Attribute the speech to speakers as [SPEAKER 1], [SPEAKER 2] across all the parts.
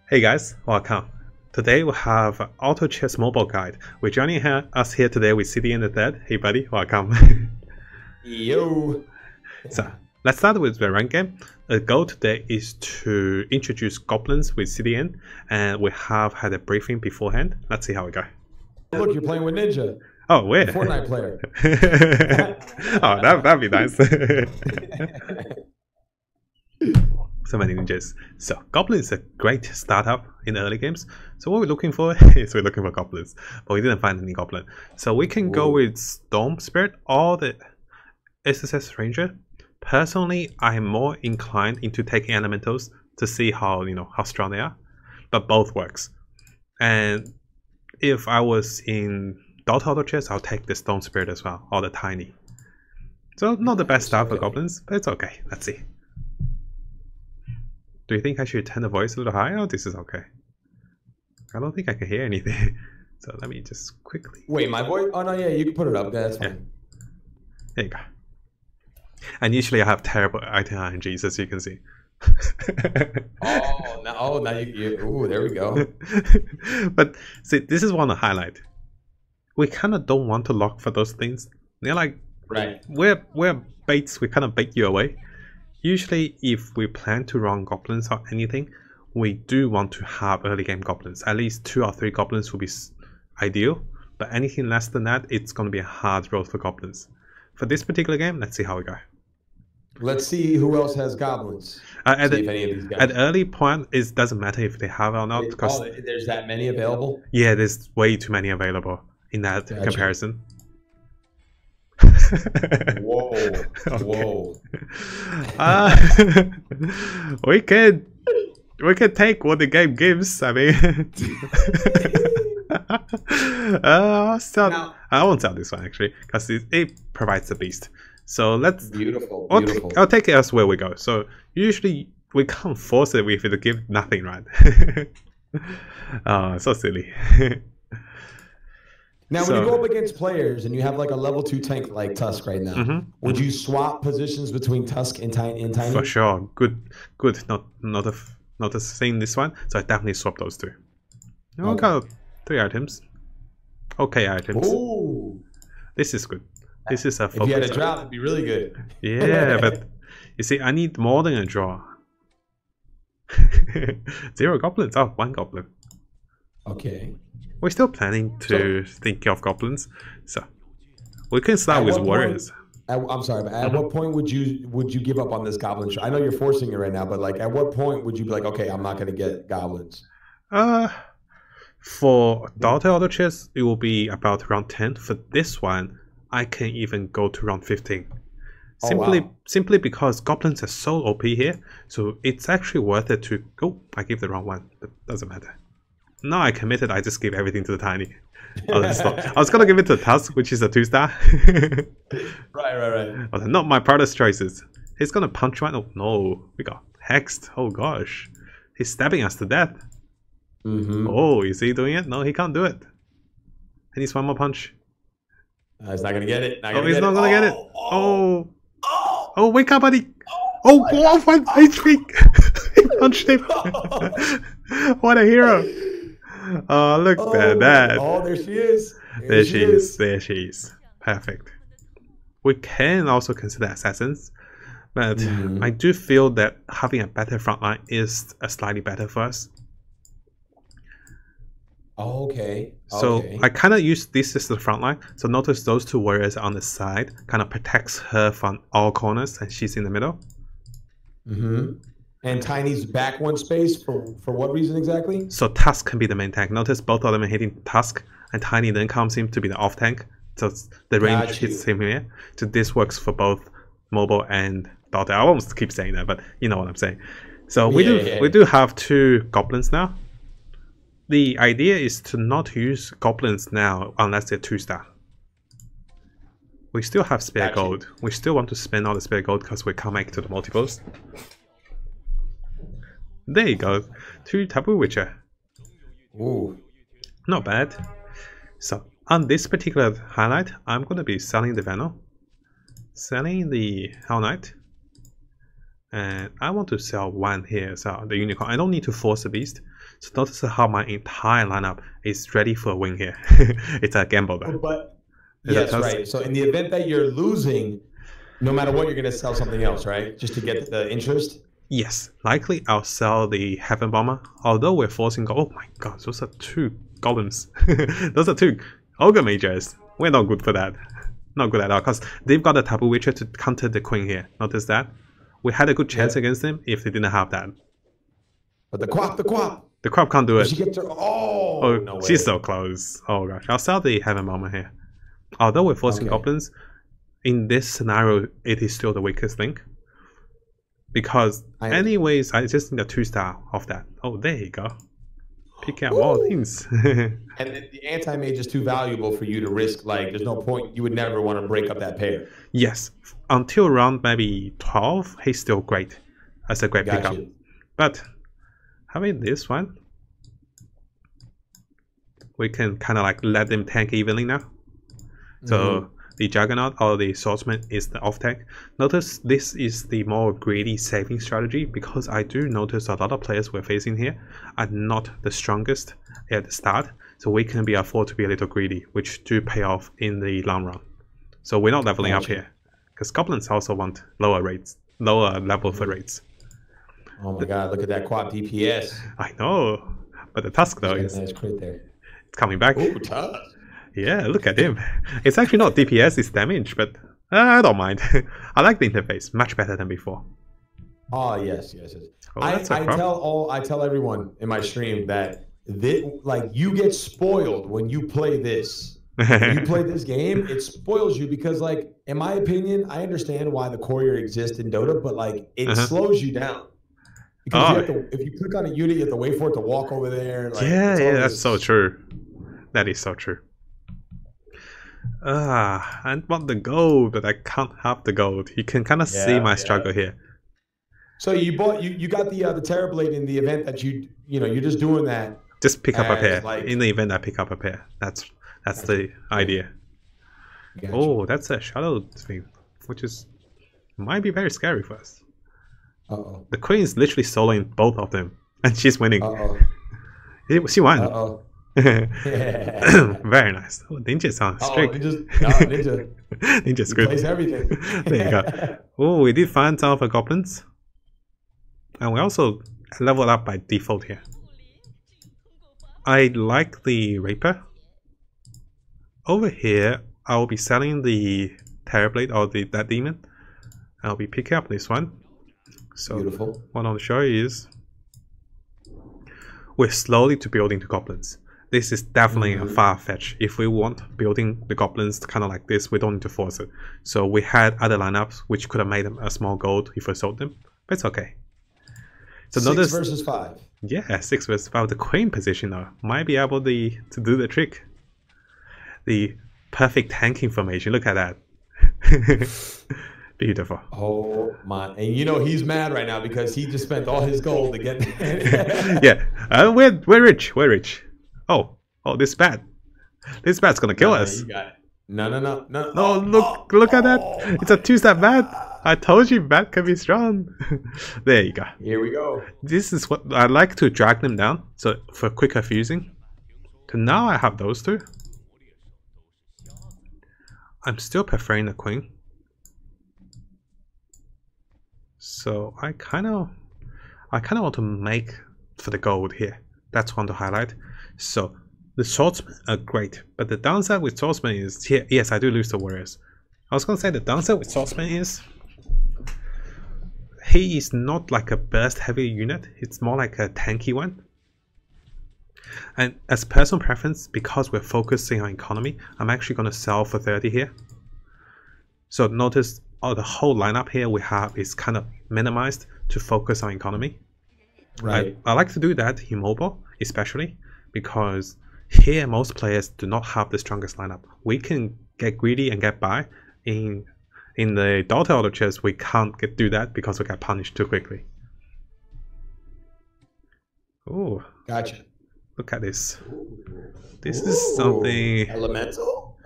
[SPEAKER 1] Hey guys, welcome. Today we have Auto Chess mobile guide. We're joining us here today with CDNThe3rd. Hey buddy, welcome.
[SPEAKER 2] Yo.
[SPEAKER 1] So let's start with the rank game. The goal today is to introduce Goblins with CDN, and we have had a briefing beforehand. Let's see how we go.
[SPEAKER 2] Look, you're playing with Ninja.
[SPEAKER 1] Oh, where?
[SPEAKER 2] The Fortnite player.
[SPEAKER 1] Oh, that'd be nice. So many ninjas. So Goblin is a great startup in the early games. So what we're looking for is we're looking for goblins, but we didn't find any goblin. So we can go with Storm Spirit or the SSS Ranger. Personally, I'm more inclined into taking elementals to see how how strong they are, but both works. And if I was in Dota Auto Chess, I'll take the Storm Spirit as well, or the Tiny. So not the best start for goblins, but it's okay. Let's see. Do you think I should turn the voice a little higher? Or this is okay. I don't think I can hear anything. So let me just quickly.
[SPEAKER 2] Wait, my voice? Oh no, yeah, you can put it up. That's fine.
[SPEAKER 1] Yeah. There you go. And usually I have terrible item RNGs, as you can see.
[SPEAKER 2] Now you ooh, there we go.
[SPEAKER 1] But see, this is one to highlight. We kind of don't want to lock for those things. They're like,
[SPEAKER 2] right.
[SPEAKER 1] We're baits. We kind of bait you away. Usually, if we plan to run goblins or anything, we do want to have early game goblins. At least 2 or 3 goblins would be ideal. But anything less than that, it's going to be a hard road for goblins. For this particular game, let's see how we go.
[SPEAKER 2] Let's see who else has goblins.
[SPEAKER 1] At early point, it doesn't matter if they have or not. Because
[SPEAKER 2] there's that many available?
[SPEAKER 1] Yeah, there's way too many available in that comparison.
[SPEAKER 2] Whoa. Whoa.
[SPEAKER 1] We can take what the game gives. I mean, I won't sell this one actually because it provides the beast. So let's
[SPEAKER 2] beautiful.
[SPEAKER 1] I'll take it as where we go. So usually we can't force it if it give nothing, right? Oh, so silly.
[SPEAKER 2] Now, when you go up against players and you have like a level 2 tank like Tusk right now, would you swap positions between Tusk and Tiny?
[SPEAKER 1] For sure. Good. Not a thing this one. So I definitely swap those two. Okay. We got 3 items. Okay items.
[SPEAKER 2] Ooh.
[SPEAKER 1] This is good. This is a focus.
[SPEAKER 2] If you had a drop, it'd be really good.
[SPEAKER 1] Yeah, but you see, I need more than a draw. 0 goblins. Oh, 1 goblin.
[SPEAKER 2] Okay.
[SPEAKER 1] We're still planning to think of goblins, so we can start with warriors.
[SPEAKER 2] I'm sorry, but at what point would you give up on this goblin? I know you're forcing it right now, but like, at what point would you be like, okay, I'm not going to get goblins?
[SPEAKER 1] For Dota Auto Chess, it will be about round 10. For this one, I can even go to round 15. Simply because goblins are so OP here, so it's actually worth it to go. I give the wrong one, but doesn't matter. No, I committed. I just gave everything to the Tiny. I was gonna give it to Tusk, which is a 2-star.
[SPEAKER 2] Right.
[SPEAKER 1] Not my proudest choices. He's gonna punch one. Oh no, we got hexed. Oh gosh, he's stabbing us to death. Oh, is he doing it? No, he can't do it. He needs one more punch.
[SPEAKER 2] He's not gonna get it.
[SPEAKER 1] He's not gonna get it. Oh, wake up, buddy. Oh, 1 HP. He punched him. What a hero. Oh, look at that.
[SPEAKER 2] Oh, there she is.
[SPEAKER 1] There she is. Perfect. We can also consider assassins, but I do feel that having a better front line is slightly better for us.
[SPEAKER 2] Okay.
[SPEAKER 1] So I kind of use this as the front line. So notice those 2 warriors on the side kind of protects her from all corners, and she's in the middle.
[SPEAKER 2] And Tiny's back 1 space for what reason exactly?
[SPEAKER 1] So Tusk can be the main tank. Notice both of them are hitting Tusk, and Tiny then comes in to be the off tank. So the range hits him here. So this works for both mobile and Dota. I almost keep saying that, but you know what I'm saying. So we do have 2 goblins now. The idea is to not use goblins now unless they're 2-star. We still have spare gold. We still want to spend all the spare gold because we can't make it to the multiples. There you go. 2 Taboo Witcher.
[SPEAKER 2] Ooh.
[SPEAKER 1] Not bad. So on this particular highlight, I'm going to be selling the Venom, selling the Hell Knight, And I want to sell one here, so the unicorn. I don't need to force the beast. So notice how my entire lineup is ready for a win here. It's a gamble though.
[SPEAKER 2] But yes, right. So in the event that you're losing, no matter what, you're going to sell something else, right? Just to get the interest?
[SPEAKER 1] Yes, likely I'll sell the Heaven Bomber. Although we're forcing... Oh my god, those are 2 goblins. Those are 2 ogre mages. We're not good for that. Not good at all, because they've got a Taboo Witcher to counter the queen here. Notice that? We had a good chance against them if they didn't have that.
[SPEAKER 2] But the quap.
[SPEAKER 1] The crop can't do it.
[SPEAKER 2] She gets her... Oh, no way.
[SPEAKER 1] She's so close. Oh gosh, I'll sell the Heaven Bomber here. Although we're forcing goblins, in this scenario, it is still the weakest link. Because anyways, I just need a 2-star of that. Oh, there you go. Pick out all things.
[SPEAKER 2] And the anti-mage is too valuable for you to risk. Like, there's no point. You would never want to break up that pair.
[SPEAKER 1] Yes. Until around maybe 12, he's still great. That's a great pickup. But having this one, we can kind of like let them tank evenly now. So the Juggernaut or the Swordsman is the off-tank. Notice this is the more greedy saving strategy, because I do notice a lot of players we're facing here are not the strongest at the start. So we can be afford to be a little greedy, which do pay off in the long run. So we're not leveling up here, because Goblins also want lower level for rates.
[SPEAKER 2] Oh my god, look at that quad DPS.
[SPEAKER 1] I know, but the Tusk though is
[SPEAKER 2] nice crit there.
[SPEAKER 1] It's coming back.
[SPEAKER 2] Ooh, Tusk.
[SPEAKER 1] Yeah, look at him. It's actually not DPS, it's damage, but I don't mind. I like the interface, much better than before.
[SPEAKER 2] Oh yes.
[SPEAKER 1] Oh,
[SPEAKER 2] I tell everyone in my stream that like you get spoiled when you play this. When you play this game, it spoils you because, like, in my opinion, I understand why the courier exists in Dota, but like it slows you down. Because you have to, if you click on a unit, you have to wait for it to walk over there. Like,
[SPEAKER 1] yeah, that's so true. That is so true. I want the gold, but I can't have the gold. You can kind of see my struggle here.
[SPEAKER 2] So you got the Terror Blade in the event that you're just doing that.
[SPEAKER 1] Just pick up a pair. Like, in the event I pick up a pair. That's the idea. Gotcha. Oh, that's a shadow thing, which might be very scary for us. The queen is literally soloing both of them, and she's winning. She won. Very nice. Oh, Ninja's on streak. Ninja's good.
[SPEAKER 2] Plays everything.
[SPEAKER 1] There you go. Oh, we did find some of our goblins, and we also leveled up by default here. I like the Reaper. Over here, I will be selling the Terrorblade or that demon. I'll be picking up this one. So
[SPEAKER 2] beautiful.
[SPEAKER 1] What I want to show you is we're slowly building the goblins. This is definitely a far-fetched. If we want building the goblins kind of like this, we don't need to force it. So we had other lineups which could have made them a small gold if we sold them, but it's okay. So
[SPEAKER 2] 6 versus 5.
[SPEAKER 1] Yeah, 6 versus 5. The queen position though might be able to do the trick. The perfect tanking formation. Look at that. Beautiful.
[SPEAKER 2] Oh my! And he's mad right now because he just spent all his gold to get.
[SPEAKER 1] Yeah, we're rich. We're rich. Oh, this bat. This bat's gonna kill us.
[SPEAKER 2] You got it. No.
[SPEAKER 1] Look at that. It's a 2-step bat. I told you bat can be strong. There you go.
[SPEAKER 2] Here we go.
[SPEAKER 1] This is what I like to drag them down. So for quicker fusing. So now I have those 2. I'm still preferring the queen. So I kind of want to make for the gold here. That's one to highlight. So the swordsmen are great, but the downside with swordsmen is here. Yes, I do lose the warriors. I was gonna say the downside with swordsman is he is not like a burst heavy unit. It's more like a tanky one. And as personal preference, because we're focusing on economy, I'm actually gonna sell for 30 here. So notice the whole lineup here we have is kind of minimized to focus on economy.
[SPEAKER 2] Right.
[SPEAKER 1] I like to do that in mobile, especially because here most players do not have the strongest lineup. We can get greedy and get by. In the Dota Auto Chess, we can't do that because we get punished too quickly. Oh,
[SPEAKER 2] gotcha.
[SPEAKER 1] Look at this. This is something.
[SPEAKER 2] Elemental.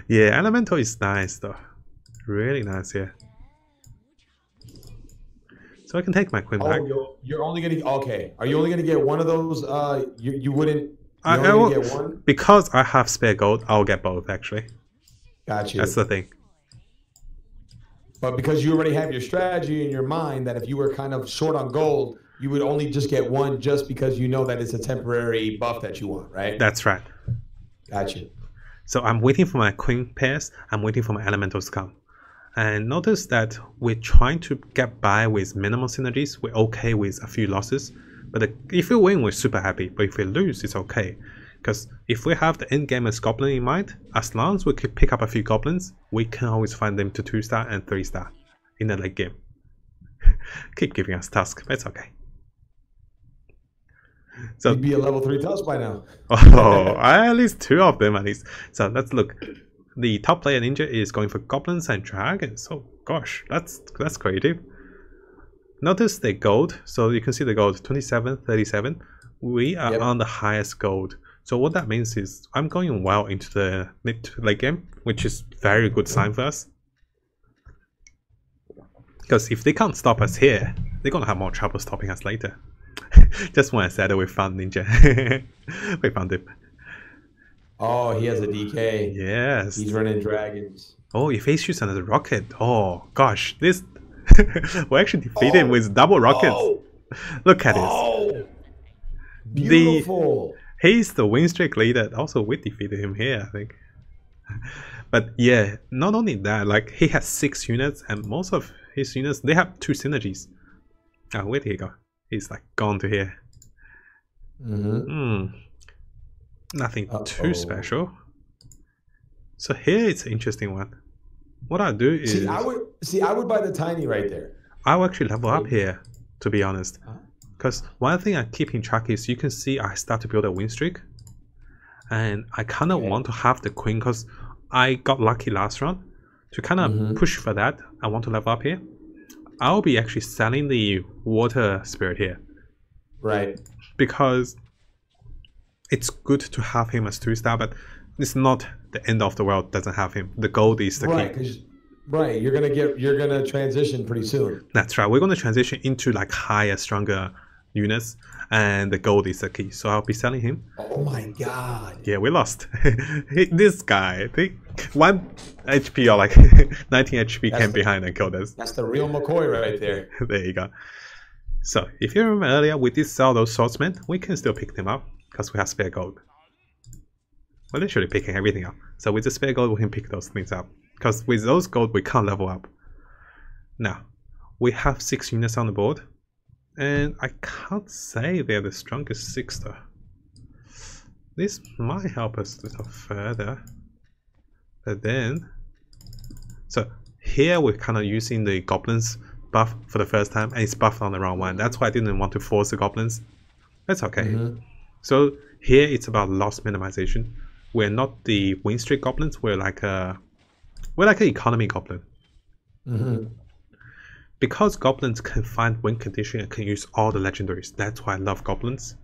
[SPEAKER 1] Yeah, elemental is nice though. Really nice here. So I can take my queen back.
[SPEAKER 2] You're only gonna okay. Are you only gonna get one of those? You wouldn't. You're
[SPEAKER 1] I
[SPEAKER 2] only
[SPEAKER 1] will,
[SPEAKER 2] gonna get one.
[SPEAKER 1] because I have spare gold. I'll get both actually.
[SPEAKER 2] Got you.
[SPEAKER 1] That's the thing.
[SPEAKER 2] But because you already have your strategy in your mind that if you were kind of short on gold, you would only just get one just because you know that it's a temporary buff that you want, right?
[SPEAKER 1] That's right.
[SPEAKER 2] Got you.
[SPEAKER 1] So I'm waiting for my queen pairs. I'm waiting for my elementals to come. And notice that we're trying to get by with minimal synergies. We're okay with a few losses. But if we win, we're super happy. But if we lose, it's okay. Because if we have the end game as Goblin in mind, as long as we can pick up a few Goblins, we can always find them to 2-star and 3-star in the late game. Keep giving us tasks, but it's okay. So
[SPEAKER 2] you'd be a level 3 tusk by now.
[SPEAKER 1] Oh, at least 2 of them at least. So let's look. The top player ninja is going for Goblins and Dragons. Oh gosh, that's creative. Notice the gold. So you can see the gold 27, 37. We are on the highest gold. So what that means is I'm going well into the mid to late game, which is very good sign for us. Because if they can't stop us here, they're gonna have more trouble stopping us later. Just when I said that we found Ninja. We found him.
[SPEAKER 2] Oh, he has a DK.
[SPEAKER 1] Yes.
[SPEAKER 2] He's running Dragons.
[SPEAKER 1] Oh, if he shoots another rocket. Oh gosh, this we actually defeated him with double rockets.
[SPEAKER 2] Oh.
[SPEAKER 1] Look at this.
[SPEAKER 2] Beautiful.
[SPEAKER 1] He's the win streak leader. Also, we defeated him here, I think. But yeah, not only that, like he has 6 units, and most of his units they have 2 synergies. Oh, where did he go? He's like gone to here. Nothing too special. So here it's an interesting one. What I do is
[SPEAKER 2] I would buy the tiny right there.
[SPEAKER 1] I'll actually level up here, to be honest. Because one thing I keep in track is you can see I start to build a win streak. And I kind of want to have the queen because I got lucky last round. To kind of push for that, I want to level up here. I'll be actually selling the water spirit here. Right. Because it's good to have him as 2-star, but it's not the end of the world doesn't have him. The gold is the key.
[SPEAKER 2] Right, you're gonna transition pretty soon.
[SPEAKER 1] That's right. We're gonna transition into like higher, stronger units, and the gold is the key. So I'll be selling him.
[SPEAKER 2] Oh my god.
[SPEAKER 1] Yeah, we lost. This guy, 1 HP or like 19 HP came behind and killed us.
[SPEAKER 2] That's the real McCoy right there.
[SPEAKER 1] There you go. So if you remember earlier, we did sell those swordsmen. We can still pick them up because we have spare gold. We're literally picking everything up. So with the spare gold, we can pick those things up. Because with those gold, we can't level up. Now, we have 6 units on the board. And I can't say they're the strongest 6 though. This might help us a little further. But then... So, here we're kind of using the Goblins buff for the first time. And it's buffed on the wrong one. That's why I didn't want to force the Goblins. That's okay. So, here it's about loss minimization. We're not the win streak Goblins. We're like an economy Goblin. Because Goblins can find win condition and can use all the legendaries. That's why I love Goblins.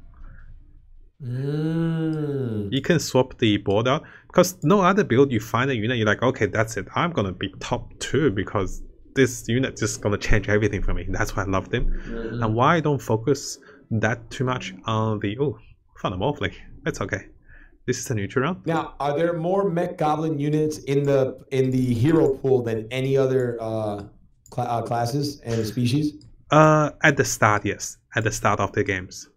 [SPEAKER 1] You can swap the board out. Because no other build you find a unit, you're like, okay, that's it. I'm going to be top 2 because this unit just going to change everything for me. That's why I love them. And why I don't focus that too much on the... Oh, found a Morphling. That's okay. This is a neutral round.
[SPEAKER 2] Now, are there more mech goblin units in the hero pool than any other classes and species?
[SPEAKER 1] At the start, yes. At the start of the games.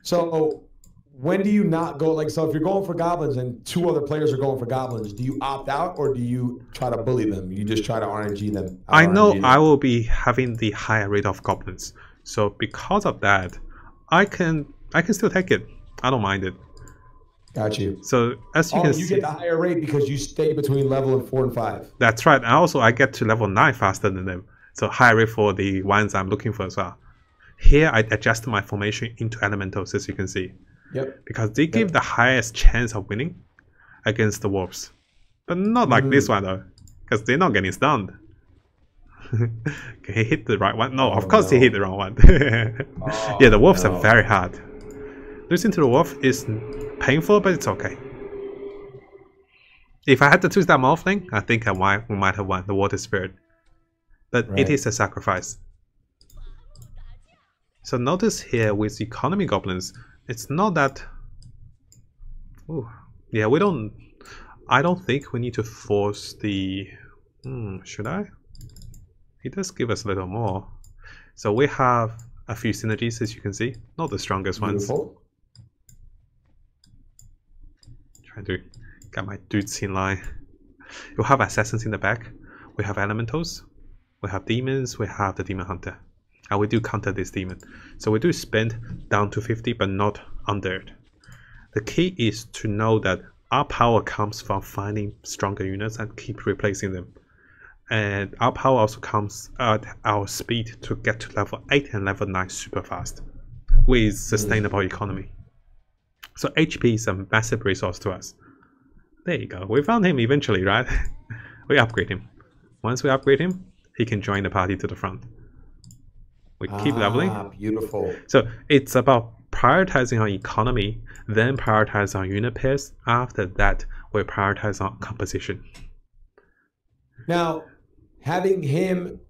[SPEAKER 2] So, when do you not go? Like, so if you're going for goblins and 2 other players are going for goblins, do you opt out or do you try to bully them? You just try to RNG them?
[SPEAKER 1] I know I will be having the higher rate of goblins. So because of that, I can still take it. I don't mind it.
[SPEAKER 2] Got you.
[SPEAKER 1] So as you can see,
[SPEAKER 2] you get the higher rate because you stay between level 4 and 5.
[SPEAKER 1] That's right. And also I get to level 9 faster than them. So higher rate for the ones I'm looking for as well. Here I adjusted my formation into elementals, as you can see. Because they give the highest chance of winning against the wolves. But not like this one though. Because they're not getting stunned. Can he hit the right one? No, of course he hit the wrong one. Yeah, the wolves are very hard. Losing to the wolf is painful, but it's okay. If I had to choose that Morphling, I think we might have won the water spirit. But it is a sacrifice. So notice here with economy goblins, it's not that. Oh, yeah, we don't. I don't think we need to force the. Should I? It does give us a little more. So we have a few synergies, as you can see. Not the strongest
[SPEAKER 2] Beautiful.
[SPEAKER 1] ones. Trying to get my dudes in line. You have assassins in the back. We have elementals. We have demons. We have the demon hunter. And we do counter this demon. So we do spend down to 50, but not under it. The key is to know that our power comes from finding stronger units and keep replacing them. And our power also comes at our speed to get to level 8 and level 9 super fast with sustainable economy. So HP is a massive resource to us. There you go. We found him eventually, right? We upgrade him. Once we upgrade him, he can join the party to the front. We keep leveling.
[SPEAKER 2] Beautiful.
[SPEAKER 1] So it's about prioritizing our economy, then prioritize our unit pairs. After that, we prioritize our composition.
[SPEAKER 2] Now, having him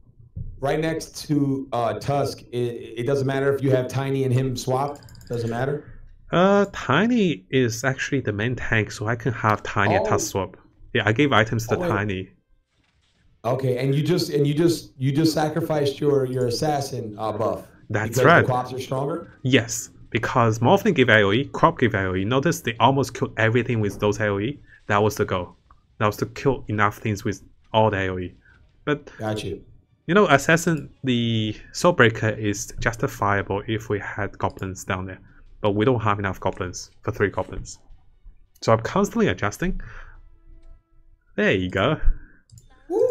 [SPEAKER 2] right next to Tusk, it doesn't matter if you have Tiny and him swapped. Doesn't matter.
[SPEAKER 1] Tiny is actually the main tank, so I can have Tiny and Tusk swap. Yeah, I gave items to Tiny.
[SPEAKER 2] Okay, and you just sacrificed your assassin buff.
[SPEAKER 1] That's
[SPEAKER 2] because
[SPEAKER 1] right.
[SPEAKER 2] The crops are stronger.
[SPEAKER 1] Yes, because Morphling give AoE, Crop give AoE. Notice they almost killed everything with those AoE. That was the goal. That was to kill enough things with all the AoE. But
[SPEAKER 2] got you.
[SPEAKER 1] You know, assassin, the Soulbreaker is justifiable if we had goblins down there, but we don't have enough goblins for 3 goblins. So I'm constantly adjusting. There you go.
[SPEAKER 2] Woo.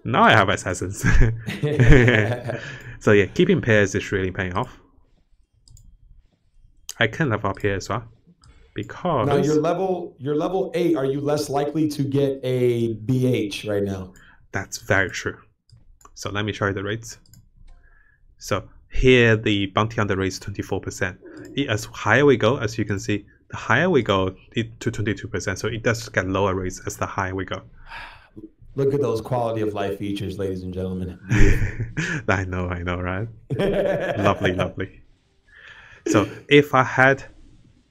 [SPEAKER 1] Now I have assassins. So yeah, keeping pairs is really paying off. I can level up here as well, because
[SPEAKER 2] now you're level 8. Are you less likely to get a BH right now?
[SPEAKER 1] That's very true. So let me show you the rates. So here the bounty on the rate is 24%. As higher we go, as you can see, the higher we go to 22%. So it does get lower rates as the higher we go.
[SPEAKER 2] Look at those quality of life features, ladies and gentlemen.
[SPEAKER 1] I know, right? Lovely, lovely. So if I had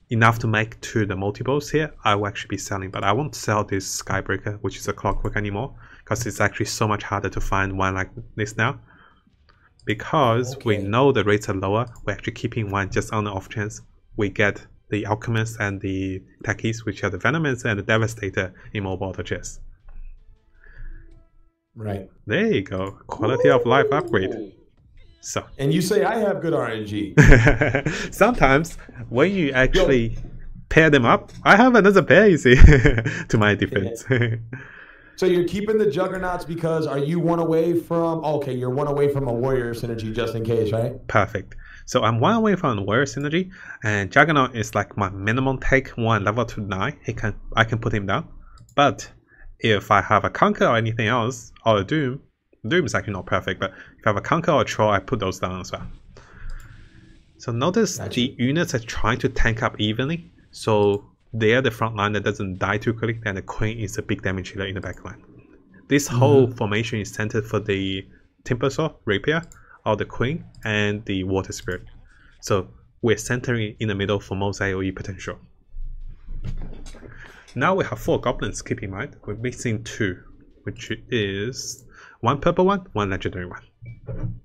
[SPEAKER 1] enough to make to the multiples here, I will actually be selling. But I won't sell this Skybreaker, which is a clockwork anymore, because it's actually so much harder to find one like this now. Because we know the rates are lower, we're actually keeping one just on the off chance we get the Alchemist and the Techies, which are the Venomous and the Devastator in Mobile Auto Chess.
[SPEAKER 2] Right.
[SPEAKER 1] There you go. Quality of life upgrade. So.
[SPEAKER 2] And you say I have good RNG.
[SPEAKER 1] Sometimes when you actually pair them up, I have another pair, you see, to my defense.
[SPEAKER 2] So you're keeping the Juggernauts because are you one away from... Okay, you're one away from a Warrior synergy just in case, right?
[SPEAKER 1] Perfect. So I'm one away from Warrior synergy, and Juggernaut is like my minimum take 1 level to 9. I can put him down. But if I have a Conquer or anything else, or a Doom is actually not perfect, but if I have a Conquer or a Troll, I put those down as well. So notice the units are trying to tank up evenly. So they are the front line that doesn't die too quickly, and the Queen is a big damage dealer in the back line. This whole formation is centered for the Timbersaw, Rapier, or the Queen, and the Water Spirit. So we're centering in the middle for most AoE potential. Now we have 4 Goblins, keep in mind. We're missing 2, which is 1 purple one, 1 legendary one.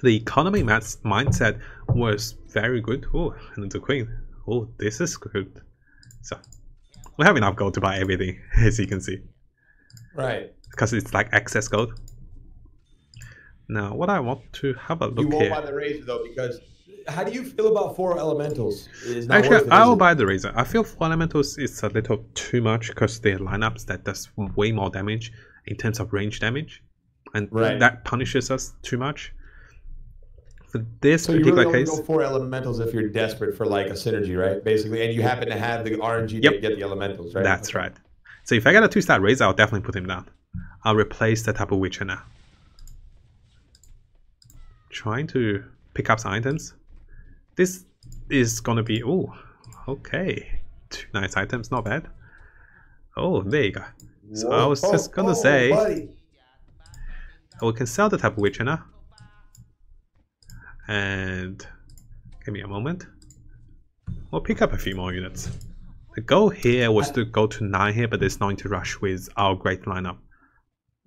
[SPEAKER 1] The economy mindset was very good. Oh, and the Queen. Oh, this is good. So we have enough gold to buy everything, as you can see.
[SPEAKER 2] Right.
[SPEAKER 1] Because it's like excess gold. Now, what I want to have a look here.
[SPEAKER 2] You won't buy the Razor though, because how do you feel about 4 elementals?
[SPEAKER 1] Actually, I will buy the Razor. I feel 4 elementals is a little too much because they're lineups that does way more damage in terms of range damage, and that punishes us too much. For this particular case,
[SPEAKER 2] you really only go 4 elementals if you're desperate for like a synergy, right? Basically, and you happen to have the RNG to get the elementals, right?
[SPEAKER 1] That's right. So if I get a 2-star Razor, I'll definitely put him down. I'll replace the Tapu Witcher now. Trying to pick up some items. This is gonna be okay. 2 nice items, not bad. Oh, there you go. So I was just gonna say,
[SPEAKER 2] buddy.
[SPEAKER 1] we can sell the Tapu Witcher now. And give me a moment. We'll pick up a few more units. The goal here was to go to 9 here, but there's nothing to rush with our great lineup.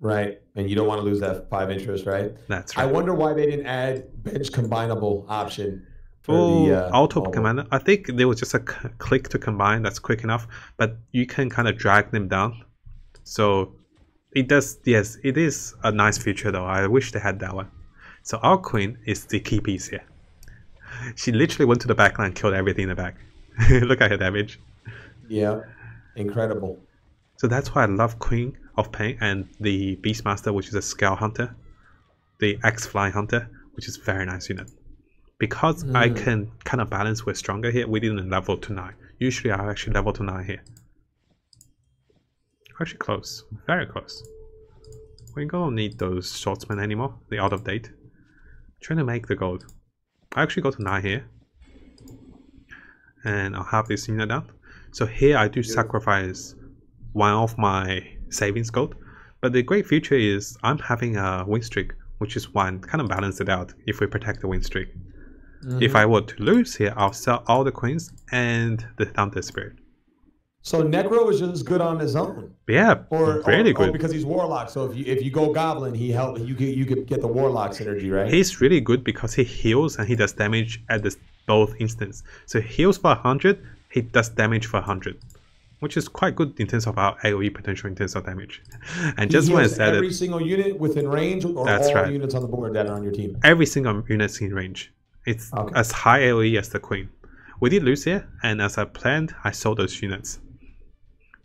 [SPEAKER 2] Right, and you don't want to lose that 5 interest, right?
[SPEAKER 1] That's right.
[SPEAKER 2] I wonder why they didn't add bench combinable option for the
[SPEAKER 1] auto commander. I think there was just a click to combine that's quick enough, but you can kind of drag them down. So it does, yes, it is a nice feature though. I wish they had that one. So our queen is the key piece here. She literally went to the back line, killed everything in the back. Look at her damage.
[SPEAKER 2] Yeah, incredible.
[SPEAKER 1] So that's why I love Queen of Pain and the Beastmaster, which is a Scale Hunter, the X-Fly Hunter, which is very nice unit. Because I can kind of balance with stronger here, we didn't level to 9. Usually I actually level to 9 here. Actually close, very close. We don't need those swordsmen anymore, they're out of date. Trying to make the gold. I actually go to 9 here. And I'll have this unit down. So here I do sacrifice one of my savings gold, but the great feature is I'm having a win streak, which is one kind of balance it out if we protect the win streak. If I were to lose here, I'll sell all the queens and the Thunder Spirit.
[SPEAKER 2] So Necro is just good on his own.
[SPEAKER 1] Yeah, really good.
[SPEAKER 2] Because he's Warlock. So if you go Goblin, he help you could get the Warlock synergy, right?
[SPEAKER 1] He's really good because he heals and he does damage at both instants. So he heals for 100, he does damage for 100. Which is quite good in terms of our AoE potential in terms of damage. And just when I said
[SPEAKER 2] every single unit within range, or
[SPEAKER 1] that's
[SPEAKER 2] all
[SPEAKER 1] right.
[SPEAKER 2] units on the board that are on your team?
[SPEAKER 1] Every single unit's in range. It's as high AoE as the Queen. We did lose here, and as I planned, I sold those units.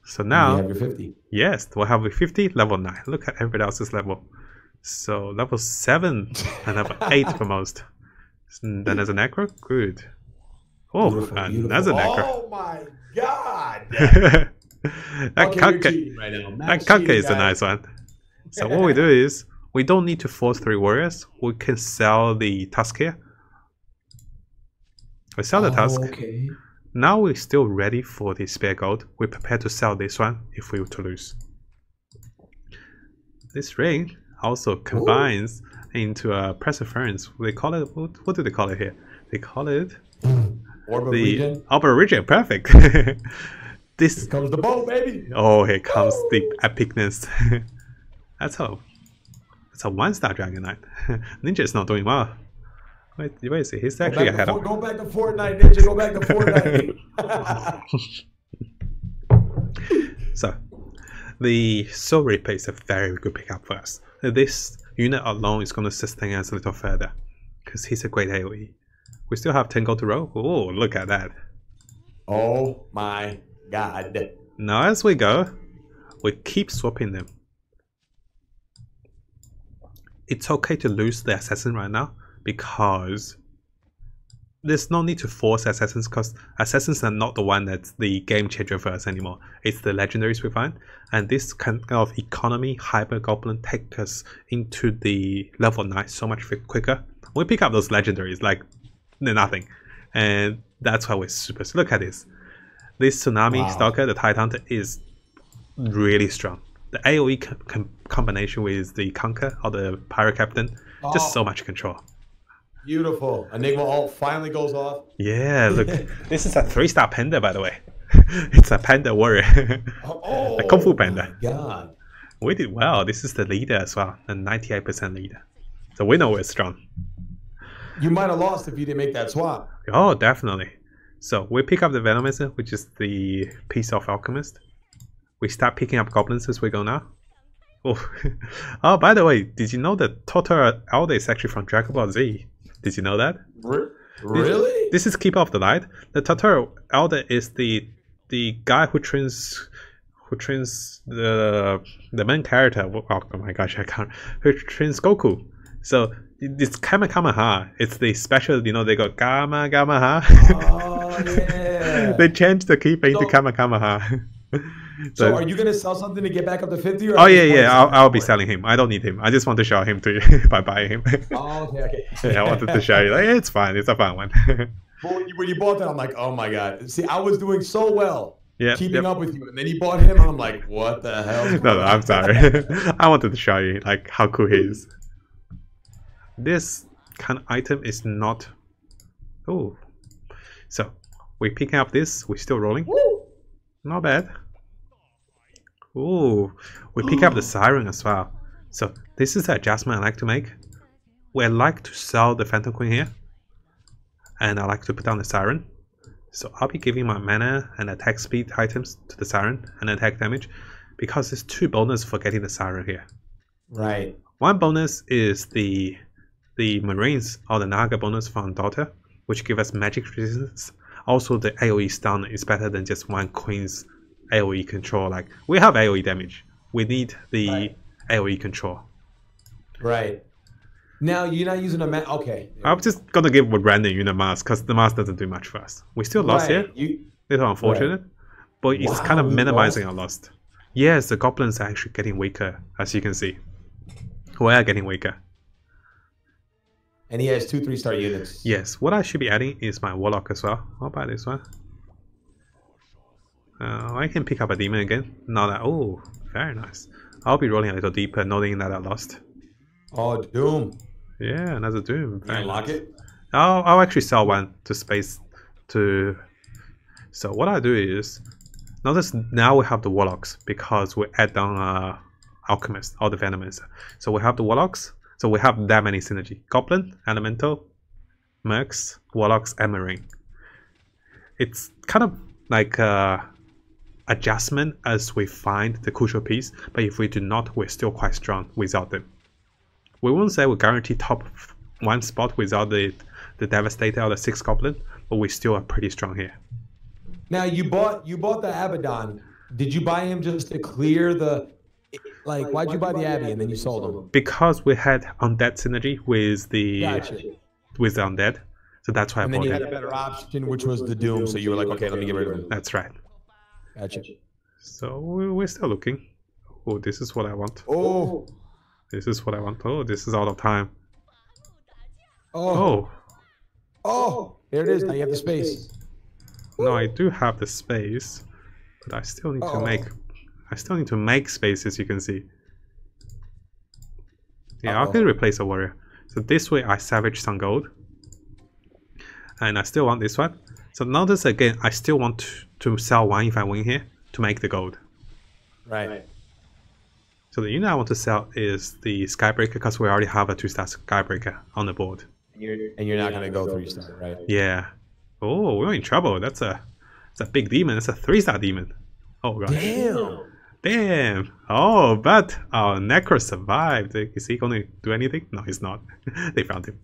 [SPEAKER 1] So now,
[SPEAKER 2] you have your 50.
[SPEAKER 1] Yes, we'll have a 50, level 9. Look at everybody else's level. So level 7 and level 8 for most. Then there's a Necro? Good. Oh,
[SPEAKER 2] Beautiful,
[SPEAKER 1] another Necro.
[SPEAKER 2] Oh my god!
[SPEAKER 1] That Kanka is a nice one. So what we do is, we don't need to force 3 warriors. We can sell the Tusk here. We sell the Tusk.
[SPEAKER 2] Okay.
[SPEAKER 1] Now we're still ready for the spare gold. We're prepared to sell this one if we were to lose. This ring also combines into a Perseverance. They call it, what do they call it here? They call it
[SPEAKER 2] Orb of Regen.
[SPEAKER 1] Orb of Regen, perfect. This
[SPEAKER 2] here comes the bow, baby.
[SPEAKER 1] Oh, here comes the epicness. That's a 1-star Dragon Knight. Ninja is not doing well. Wait is he? He's actually ahead of me.
[SPEAKER 2] Go back to Fortnite, Ninja. Go back to Fortnite.
[SPEAKER 1] So, the Soul Reaper is a very good pickup for us. This unit alone is going to sustain us a little further, because he's a great AoE. We still have 10 gold to roll. Oh, look at that.
[SPEAKER 2] Oh my god.
[SPEAKER 1] Now as we go, we keep swapping them. It's okay to lose the assassin right now, because there's no need to force assassins, because assassins are not the one that's the game changer for us anymore. It's the legendaries we find, and this kind of economy hyper goblin takes us into the level 9 so much quicker. We pick up those legendaries like they're nothing, and that's why we're super. Look at this. This Tsunami Stalker, the Titan Hunter, is really strong. The AoE combination with the Conquer or the Pirate Captain, just so much control.
[SPEAKER 2] Beautiful. Enigma ult finally goes off.
[SPEAKER 1] Yeah, look. This is a 3-star panda, by the way. It's a panda warrior. A Kung Fu panda.
[SPEAKER 2] God.
[SPEAKER 1] We did well. This is the leader as well. A 98% leader. So we know we're strong.
[SPEAKER 2] You might have lost if you didn't make that swap.
[SPEAKER 1] Oh, definitely. So we pick up the Venomizer, which is the piece of Alchemist. We start picking up Goblins as we go now. Oh, oh, by the way, did you know that Dota Auto is actually from Dragon Ball Z? Did you know that?
[SPEAKER 2] Really?
[SPEAKER 1] This is Keeper of the Light. The Dota Auto is the guy who trains the main character. Oh my gosh, I can't. Who trains Goku? So it's Kamehameha. It's the special. You know, they got Kamehameha.
[SPEAKER 2] Oh yeah.
[SPEAKER 1] They changed the Keeper into Kamehameha.
[SPEAKER 2] So are you gonna sell something to get back up to 50? Or
[SPEAKER 1] oh yeah, I'll be selling him. I don't need him. I just want to show him to you by buying him.
[SPEAKER 2] Oh, okay.
[SPEAKER 1] Yeah, I wanted to show you. Like, it's fine. It's a fun one.
[SPEAKER 2] When you bought that, I'm like, oh my god. See, I was doing so well, keeping up with you, and then you bought him, and I'm like, what the hell?
[SPEAKER 1] No, I'm sorry. I wanted to show you like how cool he is. This kind of item is not. Oh, so we're picking up this. We're still rolling. Not bad. Oh, we pick up the Siren as well. So this is the adjustment I like to make. We like to sell the Phantom Queen here, and I like to put down the Siren. So I'll be giving my mana and attack speed items to the Siren and attack damage, because there's 2 bonus for getting the Siren here.
[SPEAKER 2] Right.
[SPEAKER 1] One bonus is the Marines or the Naga bonus from Dota, which give us magic resistance. Also, the AoE stun is better than just one Queen's AoE control. Like, we have AoE damage. We need the AoE control.
[SPEAKER 2] Right. Now, you're not using a mask. Okay.
[SPEAKER 1] I'm just gonna give a random unit mask, because the mask doesn't do much for us. We still lost here. Little unfortunate. But it's kind of minimizing our loss. Yes, the Goblins are actually getting weaker, as you can see. We are getting weaker.
[SPEAKER 2] And he has 2 3-star units.
[SPEAKER 1] Yes, what I should be adding is my Warlock as well. How about this one? I can pick up a Demon again. Now that, oh, very nice. I'll be rolling a little deeper, knowing that I lost.
[SPEAKER 2] Oh, Doom.
[SPEAKER 1] Yeah, another Doom.
[SPEAKER 2] Can you lock it?
[SPEAKER 1] I'll actually sell one to space to. So what I do is, notice now we have the Warlocks because we add down Alchemist or the Venomancer. So we have the Warlocks. So we have that many synergy. Goblin, Elemental, Mercs, Warlocks, and Marine. It's kind of like adjustment as we find the crucial piece, but if we do not, we're still quite strong without them. We won't say we guarantee top 1 spot without the Devastator or the 6 Goblin, but we still are pretty strong here.
[SPEAKER 2] Now you bought the Abaddon. Did you buy him just to clear the, like, why'd you buy the Abbey and then you sold him?
[SPEAKER 1] Because we had undead synergy with the undead, so that's why I bought him.
[SPEAKER 2] And then you had a better option, which was the Doom, so you were like, okay, let me get rid of him.
[SPEAKER 1] That's right.
[SPEAKER 2] Gotcha.
[SPEAKER 1] So we're still looking. Oh, this is what I want.
[SPEAKER 2] Oh.
[SPEAKER 1] This is what I want. Oh, this is out of time.
[SPEAKER 2] Oh. Oh. There it is. Now you have the space.
[SPEAKER 1] No, I do have the space, but I still need to make. I still need to make space, as you can see. Yeah, I can replace a warrior. So this way, I salvage some gold, and I still want this one. So notice again, I still want to sell one if I win here to make the gold.
[SPEAKER 2] Right.
[SPEAKER 1] So the unit I want to sell is the Skybreaker, because we already have a 2-star Skybreaker on the board.
[SPEAKER 2] And you're not going to go 3-star, right?
[SPEAKER 1] Yeah. Oh, we're in trouble. That's a big demon. It's a 3-star demon. Oh gosh.
[SPEAKER 2] Damn.
[SPEAKER 1] Damn. Oh, but our Necro survived. Is he going to do anything? No, he's not. They found him.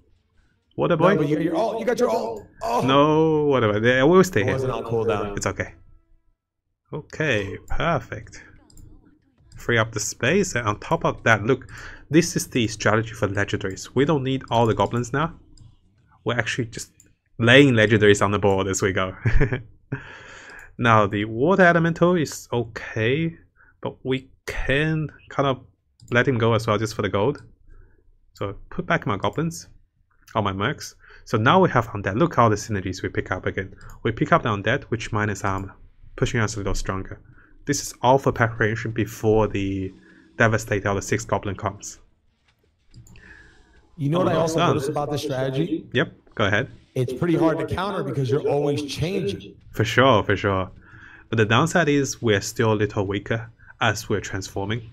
[SPEAKER 1] What a boy.
[SPEAKER 2] No, but you got your ult. Oh.
[SPEAKER 1] No, whatever. Yeah, we'll stay here.
[SPEAKER 2] Wasn't on cooldown.
[SPEAKER 1] It's okay. Okay, perfect. Free up the space, and on top of that, look, this is the strategy for legendaries. We don't need all the goblins now. We're actually just laying legendaries on the board as we go. Now the water elemental is okay, but we can kind of let him go as well, just for the gold. So put back my goblins, or my mercs. So now we have undead. Look how the synergies we pick up again. We pick up the undead, which minus armor, pushing us a little stronger. This is all for preparation before the Devastator or the 6 Goblin comes.
[SPEAKER 2] You know what I also noticed about this strategy?
[SPEAKER 1] Yep, go ahead.
[SPEAKER 2] It's pretty hard to counter because you're always changing.
[SPEAKER 1] For sure, for sure. But the downside is we're still a little weaker as we're transforming.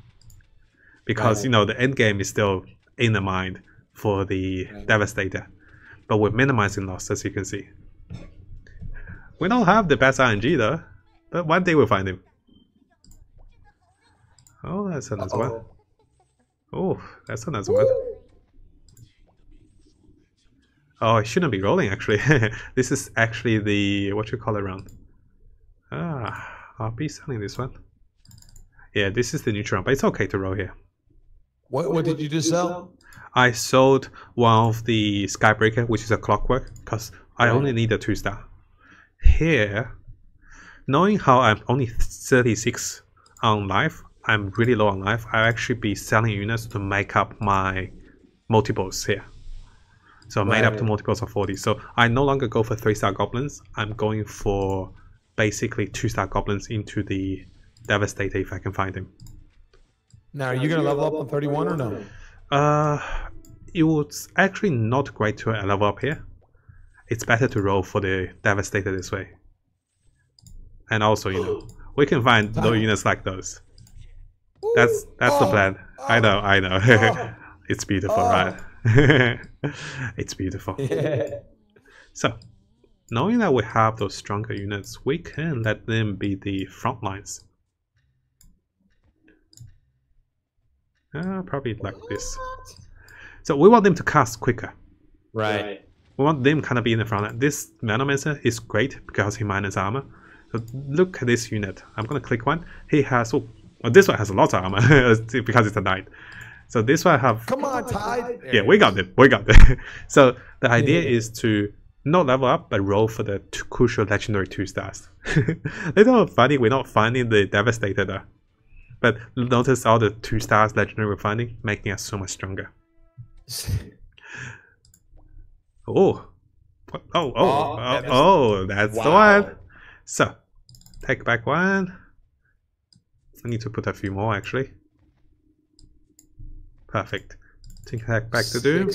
[SPEAKER 1] Because, you know, the end game is still in the mind for the Devastator. But we're minimizing loss, as you can see. We don't have the best RNG though, but one day we'll find him. Oh, that's a nice one. Oh, that's a nice one. Oh, I shouldn't be rolling actually. This is actually the, what you call it, round. I'll be selling this one. Yeah, this is the neutral round, but it's okay to roll here.
[SPEAKER 2] What did you just sell?
[SPEAKER 1] I sold one of the Skybreaker, which is a clockwork, because I only need a 2-star. Here, knowing how I'm only 36 on life, I'm really low on life, I'll actually be selling units to make up my multiples here. So I made up to multiples of 40. So I no longer go for 3-star goblins. I'm going for basically 2-star goblins into the Devastator if I can find him.
[SPEAKER 2] Now, are you going to level up on 31 or no?
[SPEAKER 1] it was actually not great to level up here. It's better to roll for the Devastator this way. And also, you know, we can find those units like those. That's the plan. I know. It's beautiful, right? It's beautiful.
[SPEAKER 2] Yeah.
[SPEAKER 1] So, knowing that we have those stronger units, we can let them be the front lines. Probably like this. So we want them to cast quicker.
[SPEAKER 2] Right.
[SPEAKER 1] We want them kind of be in the front line. This Venomancer is great because he minus armor. So look at this unit. I'm gonna click one. He has this one has a lot of armor because it's a knight. So this one have.
[SPEAKER 2] Come on, Tide.
[SPEAKER 1] Yeah, we got them. So the idea is to not level up, but roll for the crucial legendary 2 stars. Little funny, we're not finding the Devastator though. But notice all the 2 stars legendary we're finding, making us so much stronger. Oh, that's the one. So, take back one. I need to put a few more actually. Perfect. Take back the Doom.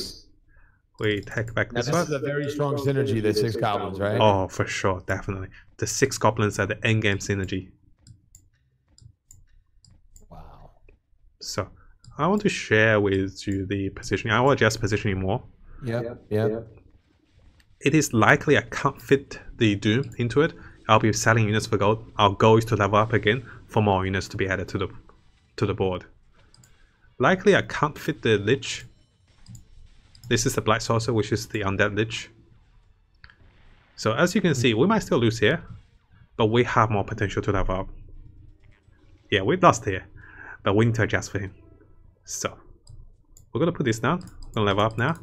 [SPEAKER 1] We take back this one.
[SPEAKER 2] This is a very strong synergy, the 6 goblins, right?
[SPEAKER 1] Oh, for sure, definitely. The 6 goblins are the endgame synergy.
[SPEAKER 2] Wow.
[SPEAKER 1] So, I want to share with you the positioning. I will adjust positioning more.
[SPEAKER 2] Yeah.
[SPEAKER 1] It is likely I can't fit the Doom into it. I'll be selling units for gold. Our goal is to level up again for more units to be added to the board. Likely I can't fit the Lich. This is the Black Sorcerer, which is the Undead Lich. So as you can see, we might still lose here, but we have more potential to level up. Yeah, we lost here, but we need to adjust for him. So, we're gonna put this down. We're gonna level up now.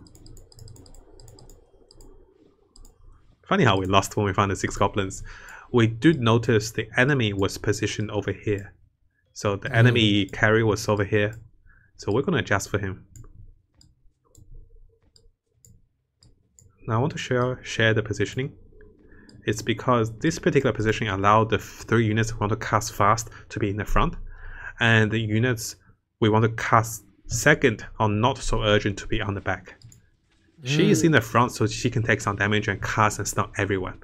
[SPEAKER 1] Funny how we lost when we found the 6 goblins. We did notice the enemy was positioned over here. So the enemy carry was over here. So we're gonna adjust for him. Now I want to share the positioning. It's because this particular positioning allowed the 3 units we want to cast fast to be in the front, and the units we want to cast second are not so urgent to be on the back. She is in the front so she can take some damage and cast and stun everyone.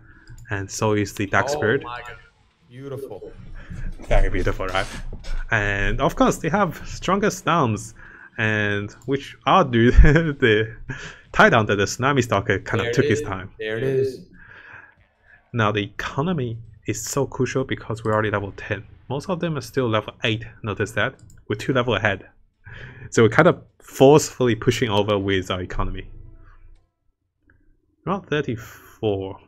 [SPEAKER 1] And so is the Dark Spirit.
[SPEAKER 2] Oh my God. Beautiful.
[SPEAKER 1] Very beautiful, right? And of course they have stronger stuns, and which our dude, the tie down that the Tsunami Stalker kind of took his time.
[SPEAKER 2] There it is.
[SPEAKER 1] Now the economy is so crucial because we're already level 10. Most of them are still level 8, notice that? We're 2 levels ahead. So we're kind of forcefully pushing over with our economy. Around 34.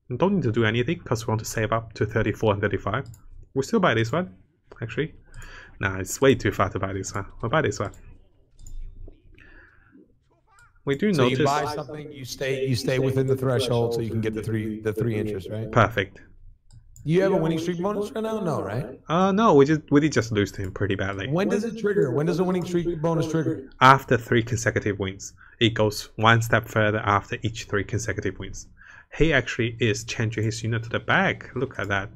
[SPEAKER 1] We don't need to do anything because we want to save up to 34 and 35. We'll still buy this one, actually. Nah, it's way too far to buy this one. We'll buy this one. We do notice.
[SPEAKER 2] So you buy something, you stay within the threshold, so you can get the three interest, right?
[SPEAKER 1] Perfect.
[SPEAKER 2] You have a winning streak bonus right now? No, right?
[SPEAKER 1] No, we did just lose to him pretty badly.
[SPEAKER 2] When does it trigger? When does the winning streak bonus trigger?
[SPEAKER 1] After 3 consecutive wins. It goes one step further after each 3 consecutive wins. He actually is changing his unit to the back. Look at that.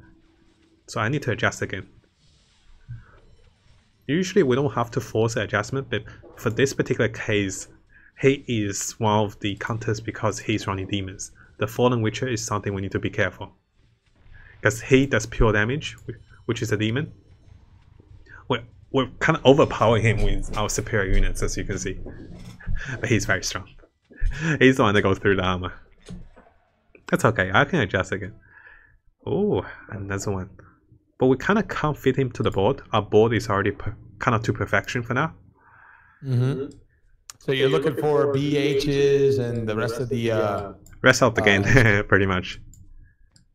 [SPEAKER 1] So I need to adjust again. Usually we don't have to force the adjustment, but for this particular case, he is one of the counters because he's running demons. The Fallen Witcher is something we need to be careful. Because he does pure damage, which is a demon. We're kind of overpowering him with our superior units, as you can see. But he's very strong. He's the one that goes through the armor. That's okay, I can adjust again. Oh, another one. But we kind of can't fit him to the board. Our board is already kind of to perfection for now.
[SPEAKER 2] So you're looking for BHs and the rest of the...
[SPEAKER 1] rest of the game, pretty much.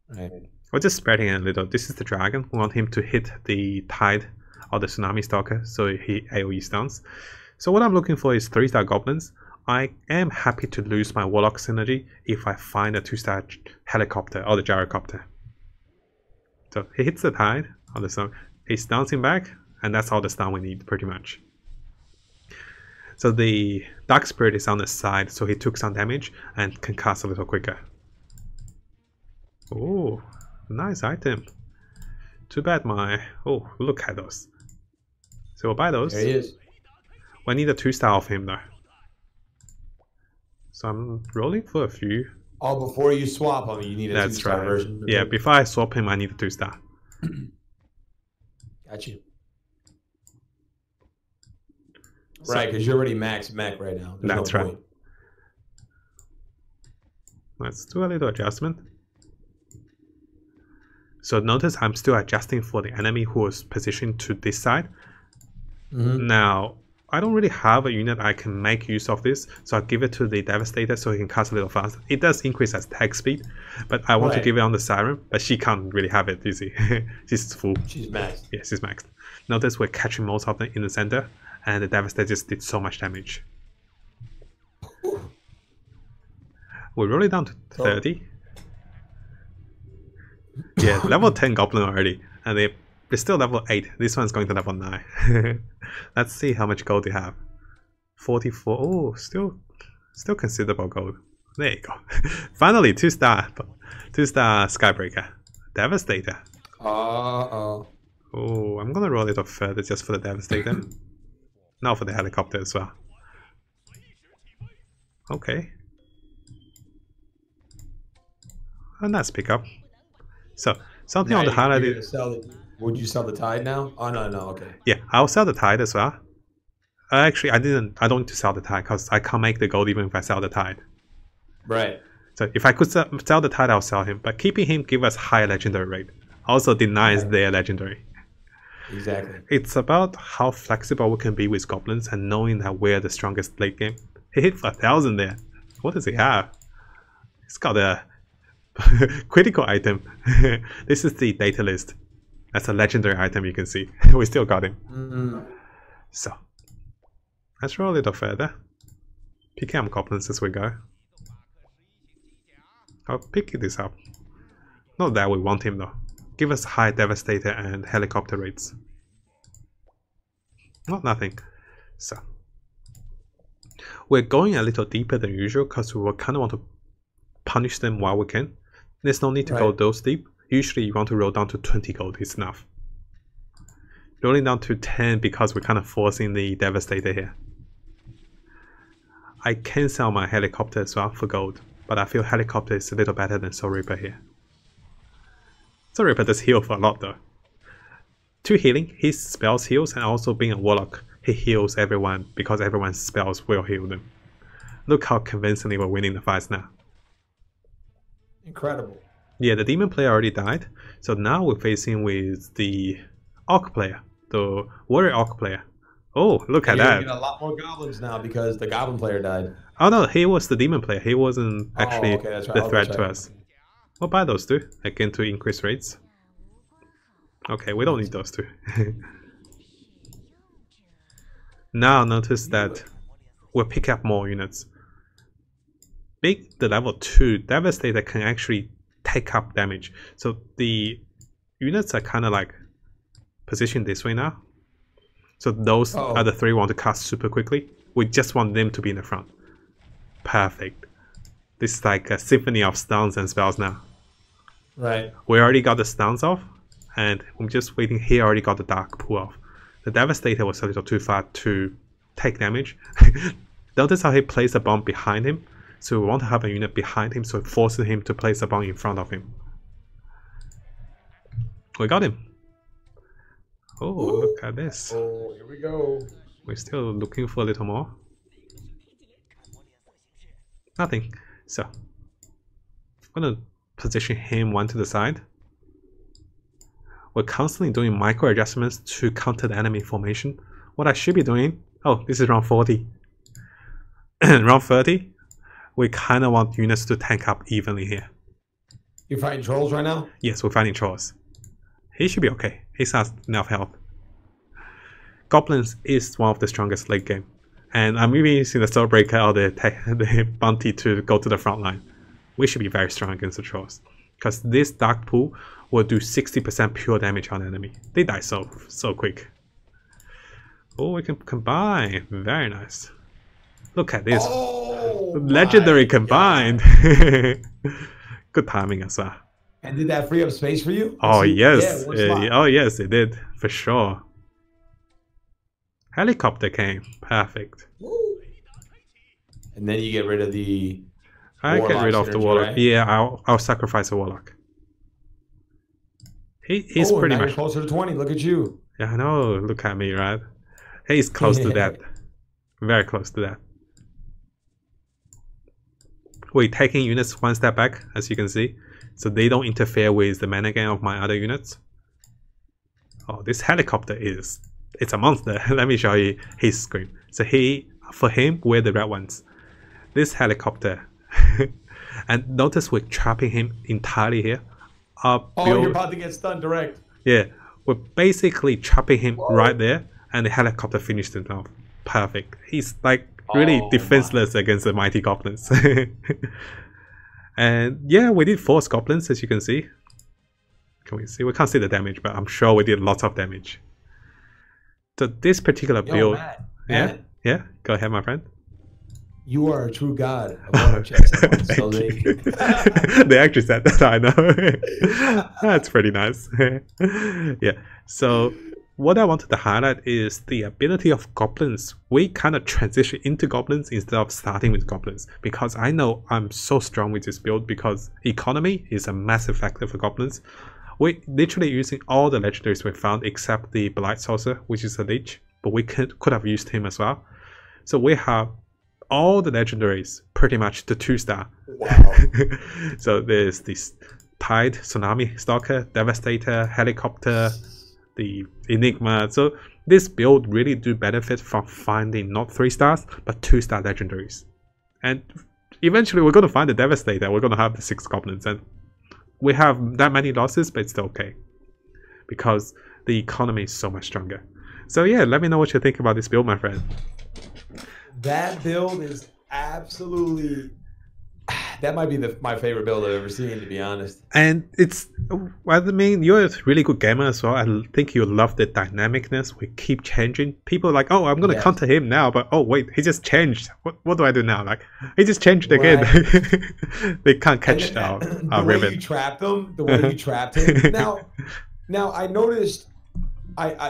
[SPEAKER 2] Right.
[SPEAKER 1] We're just spreading it a little. This is the dragon. We want him to hit the Tide or the Tsunami Stalker, so he AoE stuns. So what I'm looking for is 3-star goblins. I am happy to lose my Warlock synergy if I find a 2-star helicopter or the gyrocopter. So he hits the Tide on the sun. He stuns him back, and that's all the stun we need, pretty much. So the Dark Spirit is on the side, so he took some damage and can cast a little quicker. Oh, nice item. Too bad my... Oh, look at those. So we'll buy those.
[SPEAKER 2] There he is.
[SPEAKER 1] We need a 2-star of him though. So I'm rolling for a few.
[SPEAKER 2] Oh, before you swap him, you need a 2-star version.
[SPEAKER 1] Yeah, before I swap him, I need a 2-star.
[SPEAKER 2] Got you. Right, because you're already max mech right now. There's
[SPEAKER 1] that's
[SPEAKER 2] no
[SPEAKER 1] right.
[SPEAKER 2] point.
[SPEAKER 1] Let's do a little adjustment. So notice I'm still adjusting for the enemy who is positioned to this side. Now, I don't really have a unit I can make use of this, so I'll give it to the Devastator so he can cast a little faster. It does increase attack speed, but I want to give it on the Siren, but she can't really have it, you see. She's full.
[SPEAKER 2] She's maxed.
[SPEAKER 1] Yeah, she's maxed. Notice we're catching most of them in the center, and the Devastator just did so much damage. We're rolling down to 30. Yeah, level 10 Goblin already, and they're still level 8. This one's going to level 9. Let's see how much gold they have. 44. Oh, still considerable gold. There you go. Finally, 2-star Skybreaker. Devastator.
[SPEAKER 2] Oh,
[SPEAKER 1] I'm gonna roll it up further just for the Devastator. Now for the helicopter as well. Okay. A nice pickup. So, something on the highlighted.
[SPEAKER 2] Would you sell the Tide now? Oh, no, okay.
[SPEAKER 1] Yeah, I'll sell the Tide as well. Actually, I don't need to sell the Tide because I can't make the gold even if I sell the Tide.
[SPEAKER 2] Right.
[SPEAKER 1] So if I could sell the Tide, I'll sell him. But keeping him give us high legendary rate. Also denies their legendary.
[SPEAKER 2] Exactly.
[SPEAKER 1] It's about how flexible we can be with Goblins and knowing that we're the strongest late game. He hit for 1,000 there. What does he have? He's got a critical item. This is the data list. That's a legendary item you can see. We still got him. So let's roll a little further. Picking up Goblins as we go. I'll pick this up. Not that we want him though. Give us high Devastator and helicopter rates. Not nothing. So we're going a little deeper than usual because we kind of want to punish them while we can. There's no need to go those deep. Usually you want to roll down to 20 gold is enough. Rolling down to 10 because we're kind of forcing the Devastator here. I can sell my helicopter as well for gold, but I feel helicopter is a little better than Soul Reaper here. Soul Reaper does heal for a lot though. 2 healing, his spells heals, and also being a warlock, he heals everyone because everyone's spells will heal them. Look how convincingly we're winning the fights now.
[SPEAKER 2] Incredible.
[SPEAKER 1] Yeah, the demon player already died, so now we're facing with the orc player, the warrior orc player. Oh, look at that!
[SPEAKER 2] You're getting a lot more goblins now because the goblin player died.
[SPEAKER 1] Oh no, he was the demon player. He wasn't actually
[SPEAKER 2] that's right.
[SPEAKER 1] the threat to us. We'll buy those two again to increase rates. Okay, we don't need those two. Now notice that we'll pick up more units. The level 2 Devastator can actually take up damage. So the units are kind of like positioned this way now. So those are the 3 we want to cast super quickly. We just want them to be in the front. Perfect. This is like a symphony of stuns and spells now.
[SPEAKER 2] Right.
[SPEAKER 1] We already got the stuns off, and I'm just waiting. He already got the dark pull off. The Devastator was a little too far to take damage. Notice how he placed a bomb behind him. So we want to have a unit behind him, so it forces him to place a bomb in front of him. We got him. Oh, look at this.
[SPEAKER 2] Oh, here we go.
[SPEAKER 1] We're still looking for a little more. Nothing. So I'm gonna position him one to the side. We're constantly doing micro adjustments to counter the enemy formation. What I should be doing, oh, this is round 40. Round 30, we kind of want units to tank up evenly here.
[SPEAKER 2] You're fighting trolls right now?
[SPEAKER 1] Yes, we're fighting trolls. He should be okay. He's has enough health. Goblins is one of the strongest late game. And I'm even using the Soul Breaker or the Bounty to go to the front line. We should be very strong against the trolls. Because this Dark Pool will do 60% pure damage on the enemy. They die so quick. Oh, we can combine. Very nice. Look at this.
[SPEAKER 2] Oh,
[SPEAKER 1] legendary combined. Good timing as well.
[SPEAKER 2] And did that free up space for you?
[SPEAKER 1] Oh yes. Oh yes, it did. For sure. Helicopter came. Perfect.
[SPEAKER 2] and then you get rid of the
[SPEAKER 1] I get rid of the
[SPEAKER 2] synergy,
[SPEAKER 1] warlock.
[SPEAKER 2] right?
[SPEAKER 1] Yeah, I'll sacrifice a warlock. He's pretty
[SPEAKER 2] now
[SPEAKER 1] much
[SPEAKER 2] you're closer to 20. Look at you.
[SPEAKER 1] Yeah, I know. Look at me, right? He's close to that. Very close to that. We're taking units one step back, as you can see, so they don't interfere with the mana gain of my other units. Oh, this helicopter it's a monster. Let me show you his screen. So for him, we're the red ones. This helicopter, and notice we're trapping him entirely here.
[SPEAKER 2] You're about to get stunned direct.
[SPEAKER 1] Yeah, we're basically trapping him right there, and the helicopter finished him off. Perfect. He's like really defenseless against the mighty goblins. And yeah, we did force goblins, as you can see. Can we see? We can't see the damage, but I'm sure we did lots of damage. So this particular build,
[SPEAKER 2] Matt,
[SPEAKER 1] yeah, go ahead, my friend.
[SPEAKER 2] You are a true god of auto chess. So
[SPEAKER 1] they actually said that, I know. That's pretty nice. Yeah, so what I wanted to highlight is the ability of goblins. We kind of transition into goblins instead of starting with goblins, because I know I'm so strong with this build because economy is a massive factor for goblins. We're literally using all the legendaries we found except the Blight Sorcerer, which is a Lich, but we could have used him as well. So we have all the legendaries pretty much to 2-star.
[SPEAKER 2] Wow.
[SPEAKER 1] So there's this Tide, Tsunami Stalker, Devastator, Helicopter, the Enigma. So this build really do benefit from finding not 3 stars but 2-star legendaries. And eventually we're going to find the Devastator. We're going to have the 6 goblins, and we have that many losses, but it's still okay because the economy is so much stronger. So yeah, let me know what you think about this build, my friend.
[SPEAKER 2] That build is absolutely... That might be my favorite build I've ever seen, to be honest.
[SPEAKER 1] And it's, I mean, you're a really good gamer as well. I think you love the dynamicness. We keep changing. People are like, oh, I'm going to counter him now, but oh, wait, he just changed. What do I do now? Like, he just changed again. They can't catch our ribbon.
[SPEAKER 2] The way you trapped them, the way you trapped him. Now I noticed,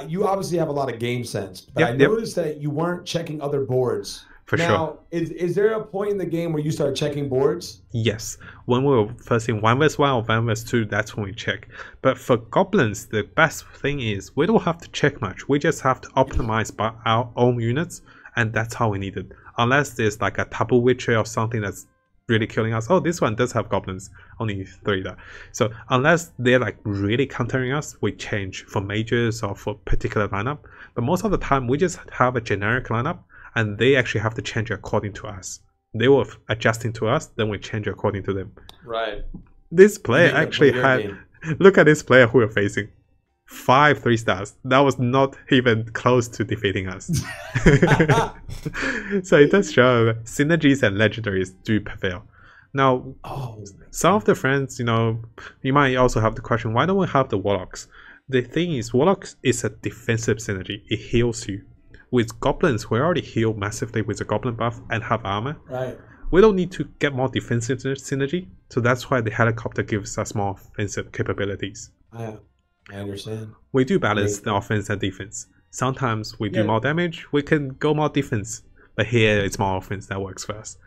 [SPEAKER 2] you obviously have a lot of game sense, but I noticed that you weren't checking other boards.
[SPEAKER 1] For
[SPEAKER 2] sure. Is there a point in the game where you start checking boards?
[SPEAKER 1] Yes. When we were first in 1vs1 or 1vs2, that's when we check. But for goblins, the best thing is we don't have to check much. We just have to optimize by our own units, and that's how we need it. Unless there's like a Tabu Witcher or something that's really killing us. Oh, this one does have goblins, only 3 there. So unless they're like really countering us, we change for mages or for particular lineup. But most of the time, we just have a generic lineup, and they actually have to change according to us. They were adjusting to us, then we change according to them.
[SPEAKER 2] Right.
[SPEAKER 1] This player actually had... Look at this player who we're facing. 5 3-stars. That was not even close to defeating us. So it does show synergies and legendaries do prevail. Now, some of the friends, you know, you might also have the question, why don't we have the Warlocks? The thing is, Warlocks is a defensive synergy. It heals you. With goblins, we already heal massively with the goblin buff and have armor.
[SPEAKER 2] Right.
[SPEAKER 1] We don't need to get more defensive synergy, so that's why the helicopter gives us more offensive capabilities.
[SPEAKER 2] I understand.
[SPEAKER 1] We do balance the offense and defense. Sometimes we do more damage, we can go more defense, but here it's more offense that works for us.